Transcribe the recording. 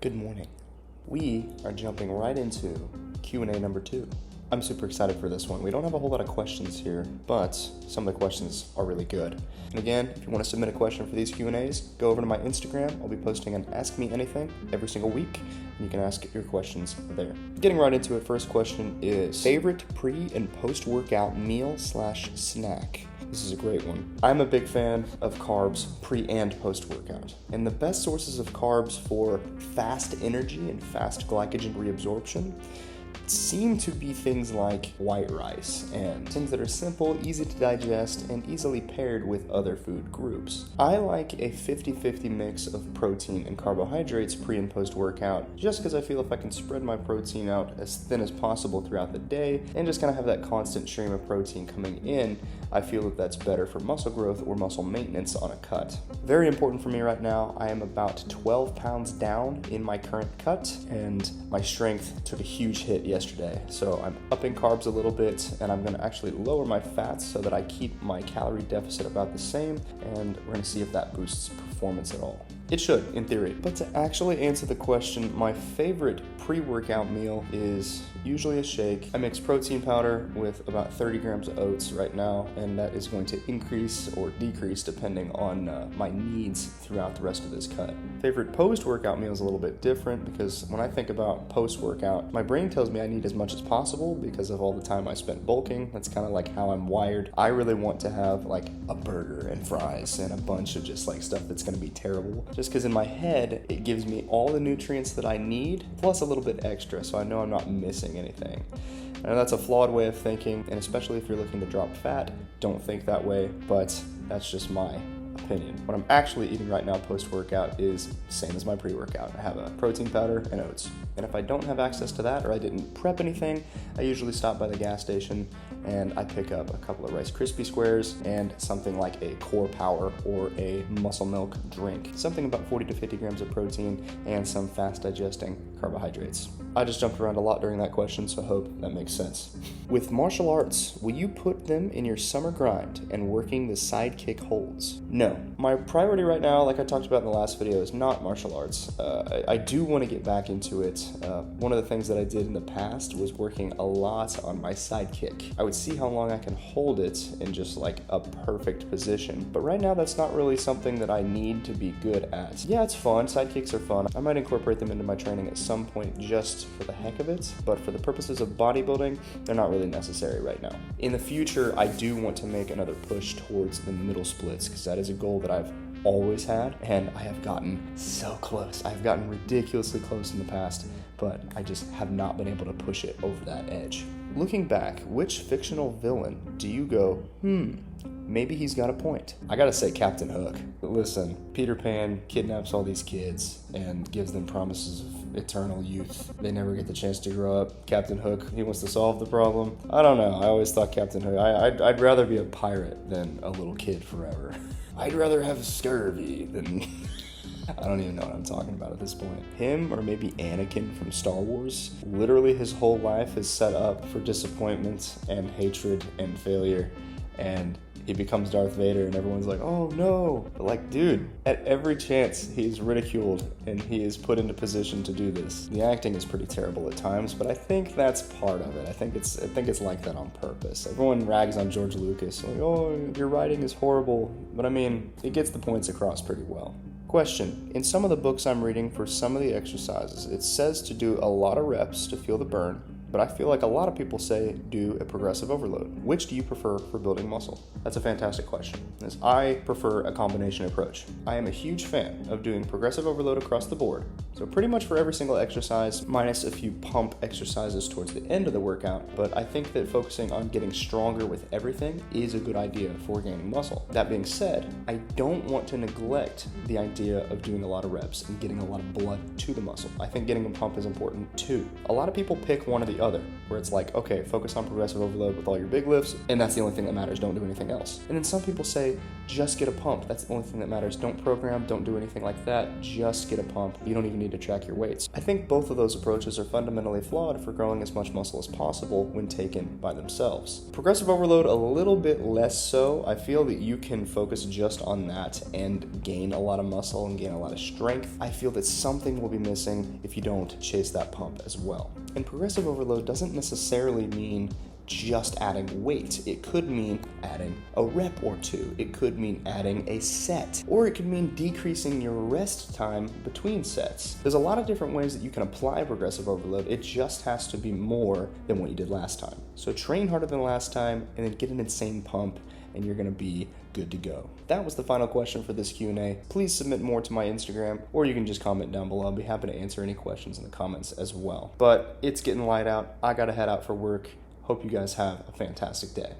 Good morning. We are jumping right into Q&A number 2. I'm super excited for this one. We don't have a whole lot of questions here, but some of the questions are really good. And again, if you want to submit a question for these Q&As, go over to my Instagram. I'll be posting an Ask Me Anything every single week, and you can ask your questions there. Getting right into it, first question is, favorite pre- and post-workout meal/snack? This is a great one. I'm a big fan of carbs pre- and post-workout. And the best sources of carbs for fast energy and fast glycogen reabsorption seem to be things like white rice and things that are simple, easy to digest, and easily paired with other food groups. I like a 50-50 mix of protein and carbohydrates pre- and post-workout just because I feel if I can spread my protein out as thin as possible throughout the day and just kind of have that constant stream of protein coming in, I feel that that's better for muscle growth or muscle maintenance on a cut. Very important for me right now, I am about 12 pounds down in my current cut, and my strength took a huge hit yesterday. So I'm upping carbs a little bit, and I'm gonna actually lower my fats so that I keep my calorie deficit about the same, and we're gonna see if that boosts performance at all. It should, in theory. But to actually answer the question, my favorite pre-workout meal is usually a shake. I mix protein powder with about 30 grams of oats right now, and that is going to increase or decrease depending on my needs throughout the rest of this cut. Favorite post-workout meal is a little bit different because when I think about post-workout, my brain tells me I need as much as possible because of all the time I spent bulking. That's kind of like how I'm wired. I really want to have like a burger and fries and a bunch of just like stuff that's going to be terrible. Just because in my head, it gives me all the nutrients that I need, plus a little bit extra, so I know I'm not missing anything. I know that's a flawed way of thinking, and especially if you're looking to drop fat, don't think that way, but that's just my opinion. What I'm actually eating right now post-workout is the same as my pre-workout. I have a protein powder and oats. And if I don't have access to that or I didn't prep anything, I usually stop by the gas station and I pick up a couple of Rice Krispie Squares and something like a Core Power or a Muscle Milk drink. Something about 40 to 50 grams of protein and some fast digesting carbohydrates. I just jumped around a lot during that question, so I hope that makes sense. With martial arts, will you put them in your summer grind and working the sidekick holds? No. My priority right now, like I talked about in the last video, is not martial arts. I do want to get back into it. One of the things that I did in the past was working a lot on my sidekick. I would see how long I can hold it in just like a perfect position. But right now, that's not really something that I need to be good at. Yeah, it's fun. Sidekicks are fun. I might incorporate them into my training at some point just for the heck of it. But for the purposes of bodybuilding, they're not really necessary right now. In the future, I do want to make another push towards the middle splits because that is a goal that I've always had, and I have gotten so close. I've gotten ridiculously close in the past, but I just have not been able to push it over that edge. Looking back, which fictional villain do you go, maybe he's got a point? I gotta say Captain Hook. Listen, Peter Pan kidnaps all these kids and gives them promises of eternal youth. They never get the chance to grow up. Captain Hook, he wants to solve the problem. I don't know, I always thought Captain Hook, I'd rather be a pirate than a little kid forever. I'd rather have scurvy than... I don't even know what I'm talking about at this point. Him or maybe Anakin from Star Wars. Literally his whole life is set up for disappointment and hatred and failure, and he becomes Darth Vader and everyone's like, oh no. But like, dude, at every chance he's ridiculed and he is put into position to do this. The acting is pretty terrible at times, but I think that's part of it. I think it's like that on purpose. Everyone rags on George Lucas, like, oh, your writing is horrible. But I mean, it gets the points across pretty well. Question. In some of the books I'm reading for some of the exercises, it says to do a lot of reps to feel the burn, but I feel like a lot of people say do a progressive overload. Which do you prefer for building muscle? That's a fantastic question, as I prefer a combination approach. I am a huge fan of doing progressive overload across the board, so pretty much for every single exercise, minus a few pump exercises towards the end of the workout, but I think that focusing on getting stronger with everything is a good idea for gaining muscle. That being said, I don't want to neglect the idea of doing a lot of reps and getting a lot of blood to the muscle. I think getting a pump is important too. A lot of people pick one or the the other, where it's like, okay, focus on progressive overload with all your big lifts, and that's the only thing that matters, don't do anything else. And then some people say, just get a pump, that's the only thing that matters, don't program, don't do anything like that, just get a pump, you don't even need to track your weights. I think both of those approaches are fundamentally flawed for growing as much muscle as possible when taken by themselves. Progressive overload, a little bit less so. I feel that you can focus just on that and gain a lot of muscle and gain a lot of strength. I feel that something will be missing if you don't chase that pump as well. And progressive overload doesn't necessarily mean just adding weight. It could mean adding a rep or two. It could mean adding a set, or it could mean decreasing your rest time between sets. There's a lot of different ways that you can apply progressive overload. It just has to be more than what you did last time. So train harder than last time and then get an insane pump and you're gonna be good to go. That was the final question for this Q&A. Please submit more to my Instagram, or you can just comment down below. I'll be happy to answer any questions in the comments as well. But it's getting light out. I gotta head out for work. Hope you guys have a fantastic day.